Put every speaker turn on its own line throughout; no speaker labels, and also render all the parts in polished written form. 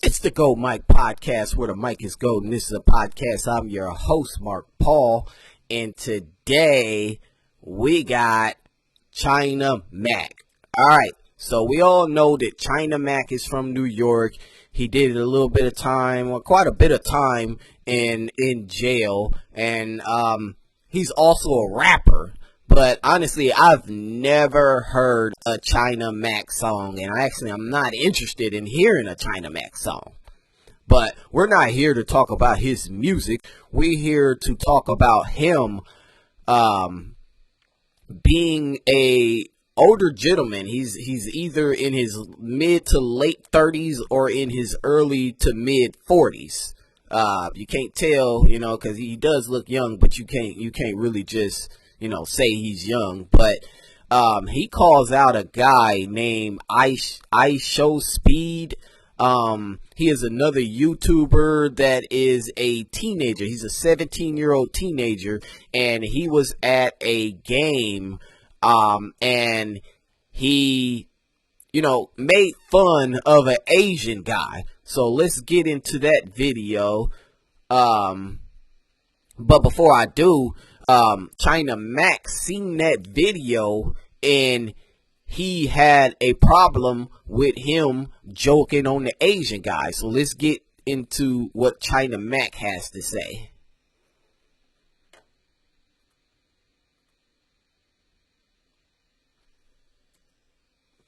It's the Go Mike podcast where the mic is golden. This is a podcast. I'm your host, Mark Paul. And today we got China Mack. All right. So we all know that China Mack is from New York. He did a little bit of time, or quite a bit of time in jail. And he's also a rapper. But honestly, I've never heard a China Mack song, and I'm not interested in hearing a China Mack song. But we're not here to talk about his music. We're here to talk about him being a older gentleman. He's either in his mid to late 30s or in his early to mid 40s. You can't tell, because he does look young, but you can't really just say he's young. But he calls out a guy named IShowSpeed. He is another YouTuber that is a teenager. He's a 17-year-old teenager, and he was at a game, and he, made fun of an Asian guy. So let's get into that video. But before I do, China Mack seen that video and he had a problem with him joking on the Asian guy. So let's get into what China Mack has to say.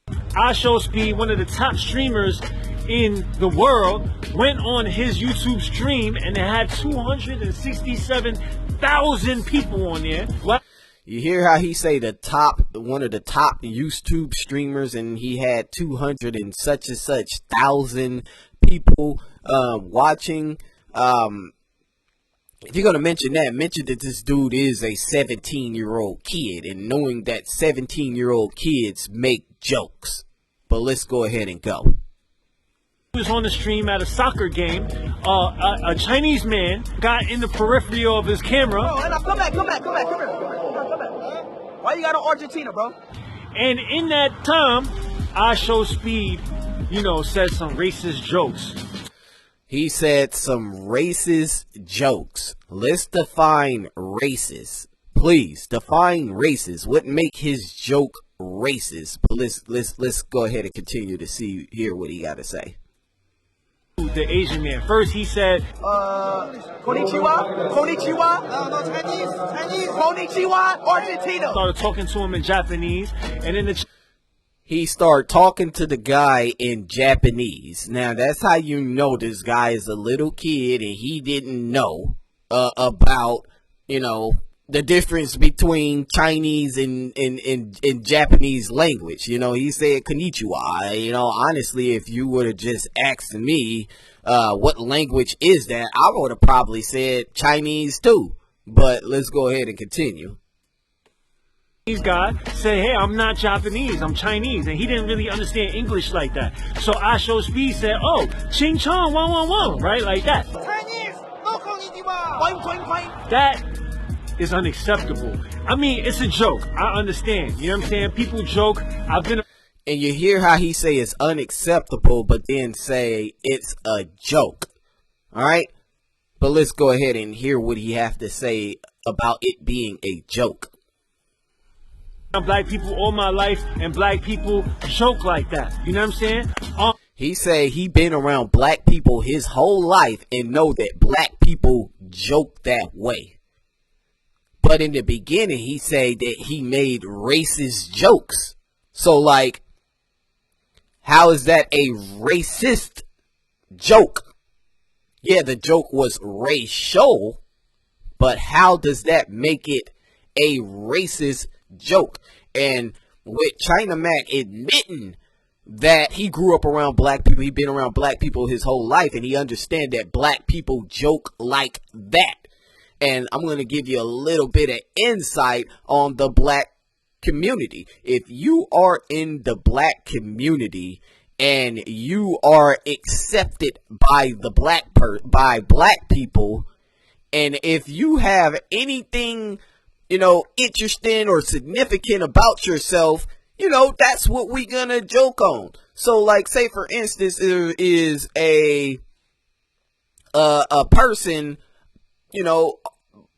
IShowSpeed, one of the top streamers in the world, went on his YouTube stream and it had 267,000 people on there. What?
You hear how he say one of the top YouTube streamers, and he had 200 and such thousand people watching. If you're gonna mention that this dude is a 17-year-old kid, and knowing that 17-year-old kids make jokes. But let's go ahead and go.
He was on the stream at a soccer game. A Chinese man got in the periphery of his camera.
Bro, come back. Why you got on Argentina, bro?
And in that time, IShowSpeed, said some racist jokes.
He said some racist jokes. Let's define racist. Please define racist. What make his joke racist? But let's go ahead and continue to hear what he got to say.
The Asian man. First he said,
Konnichiwa? No, Chinese. Konnichiwa, Argentina.
Started talking to him in Japanese, and then
he started talking to the guy in Japanese. Now, that's how you know this guy is a little kid and he didn't know about, the difference between Chinese and Japanese language. He said konnichiwa. Honestly, if you would have just asked me what language is that, I would have probably said Chinese too. But let's go ahead and continue.
This guy said, hey, I'm not Japanese, I'm Chinese. And he didn't really understand English like that. So IShowSpeed said, oh, ching chong, wang wang wang, right? Like that.
Chinese, no konnichiwa.
That is unacceptable. I mean, it's a joke. I understand. You know what I'm saying? People joke. And
you hear how he say it's unacceptable, but then say it's a joke. All right? But let's go ahead and hear what he have to say about it being a joke.
Black people all my life, and black people joke like that. You know what I'm saying?
He say he been around black people his whole life and know that black people joke that way. But in the beginning, he said that he made racist jokes. So, how is that a racist joke? Yeah, the joke was racial, but how does that make it a racist joke? And with China Mack admitting that he grew up around black people, he been around black people his whole life, and he understand that black people joke like that. And I'm going to give you a little bit of insight on the black community. If you are in the black community and you are accepted by black people, and if you have anything interesting or significant about yourself, that's what we gonna joke on. So like, say for instance, there is a person, you know,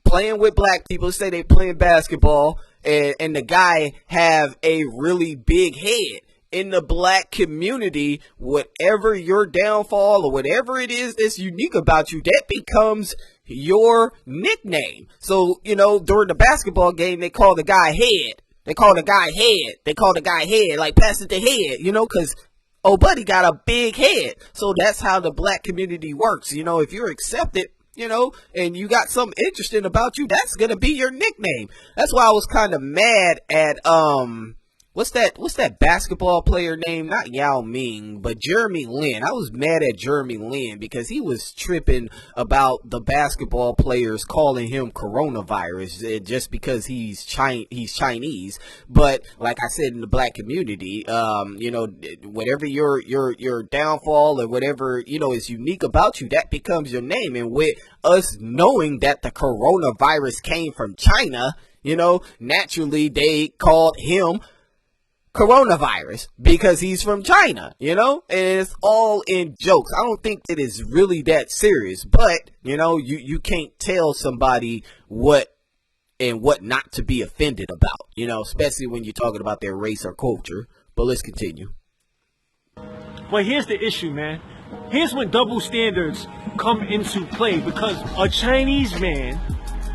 playing with black people. Say they playing basketball, and the guy have a really big head. In the black community, whatever your downfall or whatever it is that's unique about you, that becomes your nickname. So, you know, during the basketball game, they call the guy head. They call the guy head. They call the guy head, like pass it to head, you know, because oh, buddy got a big head. So that's how the black community works. You know, if you're accepted, you know, and you got something interesting about you, that's going to be your nickname. That's why I was kind of mad at, what's that basketball player name? Not Yao Ming, but Jeremy Lin. I was mad at Jeremy Lin because he was tripping about the basketball players calling him coronavirus just because he's Chinese. But like I said, in the black community, you know, whatever your downfall or whatever, you know, is unique about you, that becomes your name. And with us knowing that the coronavirus came from China, you know, naturally they called him coronavirus because he's from China, you know, and it's all in jokes. I don't think it is really that serious, but you know, you can't tell somebody what and what not to be offended about, you know, especially when you're talking about their race or culture. But let's continue.
Well, here's the issue, man. Here's when double standards come into play, because a Chinese man,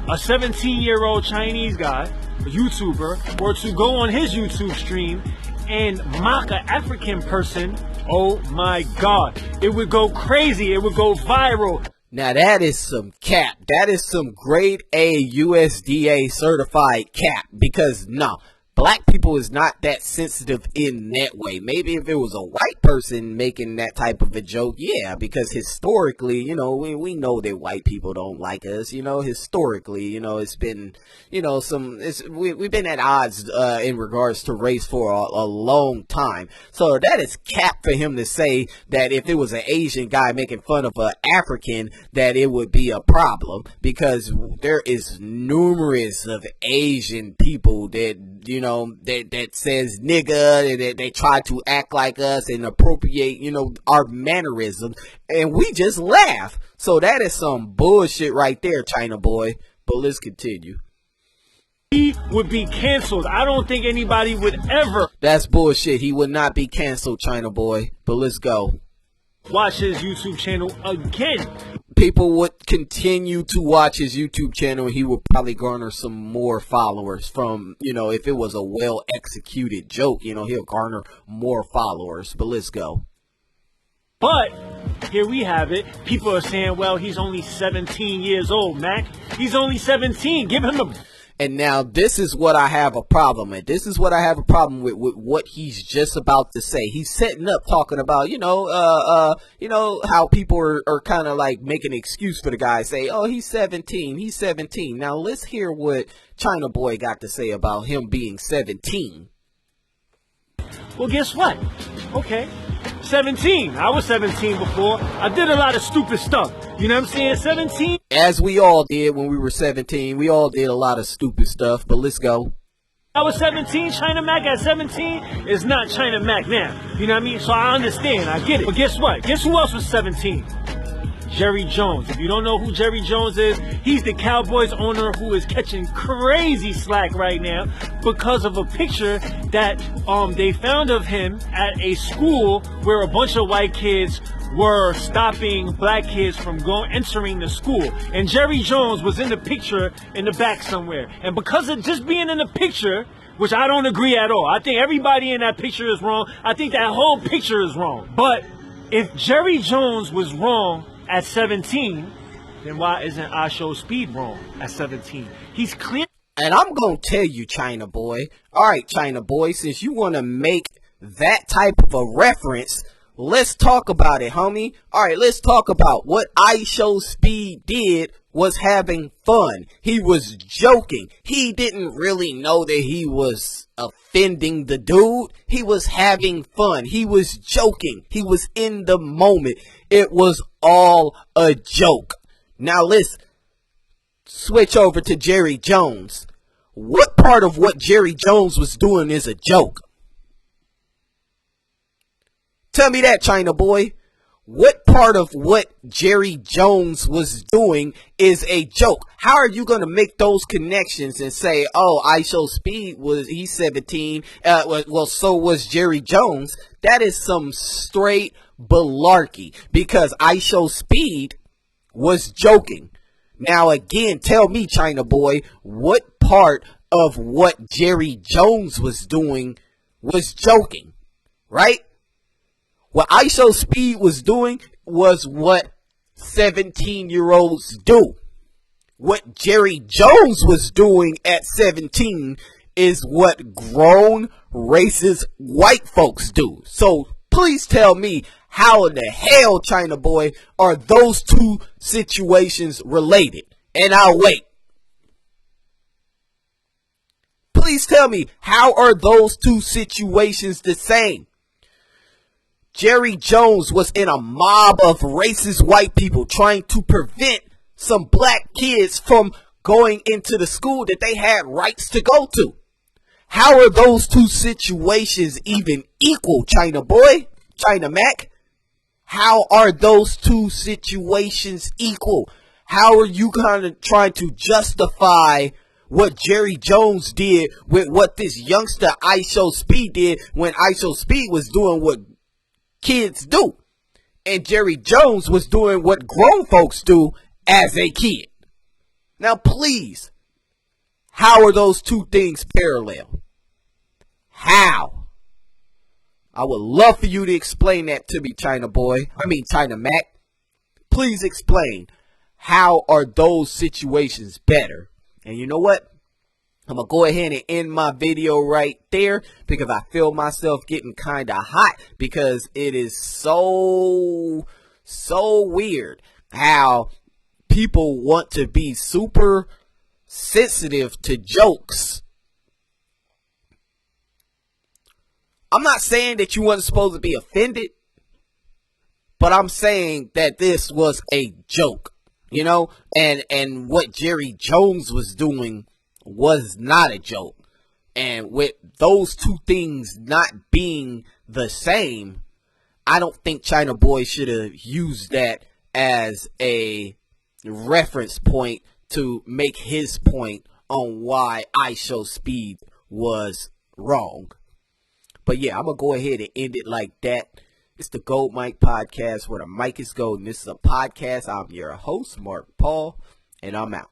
a 17-year-old Chinese guy, a YouTuber, were to go on his YouTube stream and mock an African person, oh my God, it would go crazy. It would go viral.
Now that is some cap. That is some grade A USDA certified cap, because no, black people is not that sensitive in that way. Maybe if it was a white person making that type of a joke, yeah, because historically, you know, we know that white people don't like us, you know, historically, you know, it's been, you know, we've been at odds in regards to race for a long time. So that is cap for him to say that if it was an Asian guy making fun of an African, that it would be a problem, because there is numerous of Asian people that, you know, that says nigga, that they try to act like us and appropriate, you know, our mannerisms, and we just laugh. So that is some bullshit right there, China boy. But let's continue.
He would be canceled. I don't think anybody would ever.
That's bullshit. He would not be canceled, China boy. But let's go.
Watch his YouTube channel again.
People would continue to watch his YouTube channel, and he would probably garner some more followers from, you know, if it was a well executed joke, you know, he'll garner more followers. But let's go.
But here we have it. People are saying, well, he's only 17 years old, Mac. He's only 17. Give him a...
And now this is what I have a problem with. This is what I have a problem with what he's just about to say. He's setting up talking about, you know, how people are kind of like making an excuse for the guy, say, oh, he's 17. He's 17. Now let's hear what China Boy got to say about him being 17.
Well, guess what? Okay. 17. I was 17 before. I did a lot of stupid stuff. You know what I'm saying? 17.
As we all did when we were 17. We all did a lot of stupid stuff, but let's go.
I was 17. China Mack at 17 is not China Mack now. You know what I mean? So I understand. I get it. But guess what? Guess who else was 17? Jerry Jones. If you don't know who Jerry Jones is, he's the Cowboys owner who is catching crazy slack right now because of a picture that they found of him at a school where a bunch of white kids were stopping black kids from entering the school. And Jerry Jones was in the picture in the back somewhere. And because of just being in the picture, which I don't agree at all, I think everybody in that picture is wrong. I think that whole picture is wrong. But if Jerry Jones was wrong at 17, then why isn't IShowSpeed wrong at 17? He's clear.
And I'm going to tell you, China Boy. All right, China Boy, since you want to make that type of a reference, let's talk about it, homie. All right, let's talk about what IShowSpeed did was having fun. He was joking. He didn't really know that he was offending the dude. He was having fun. He was joking. He was in the moment. It was all a joke. Now let's switch over to Jerry Jones. What part of what Jerry Jones was doing is a joke? Tell me that, China boy. What part of what Jerry Jones was doing is a joke? How are you going to make those connections and say, oh, IShowSpeed he's 17, well, so was Jerry Jones? That is some straight malarkey, because IShowSpeed was joking. Now, again, tell me, China boy, what part of what Jerry Jones was doing was joking, right? What IShowSpeed was doing was what 17-year-olds do. What Jerry Jones was doing at 17 is what grown, racist white folks do. So please tell me, how in the hell, China boy, are those two situations related? And I'll wait. Please tell me, how are those two situations the same? Jerry Jones was in a mob of racist white people trying to prevent some black kids from going into the school that they had rights to go to. How are those two situations even equal, China boy? China Mack? How are those two situations equal? How are you kind of trying to justify what Jerry Jones did with what this youngster IShowSpeed did when IShowSpeed was doing what kids do, and Jerry Jones was doing what grown folks do as a kid? Now, please, how are those two things parallel? How? I would love for you to explain that to me, China Mack. Please explain, how are those situations better? And you know what? I'm going to go ahead and end my video right there, because I feel myself getting kind of hot, because it is so weird how people want to be super sensitive to jokes. I'm not saying that you weren't supposed to be offended, but I'm saying that this was a joke, you know, and what Jerry Jones was doing was not a joke. And with those two things not being the same, I don't think China Boy should have used that as a reference point to make his point on why IShowSpeed was wrong. But yeah, I'm going to go ahead and end it like that. It's the Gold Mike Podcast, where the mic is gold, and this is a podcast. I'm your host, Mark Paul, and I'm out.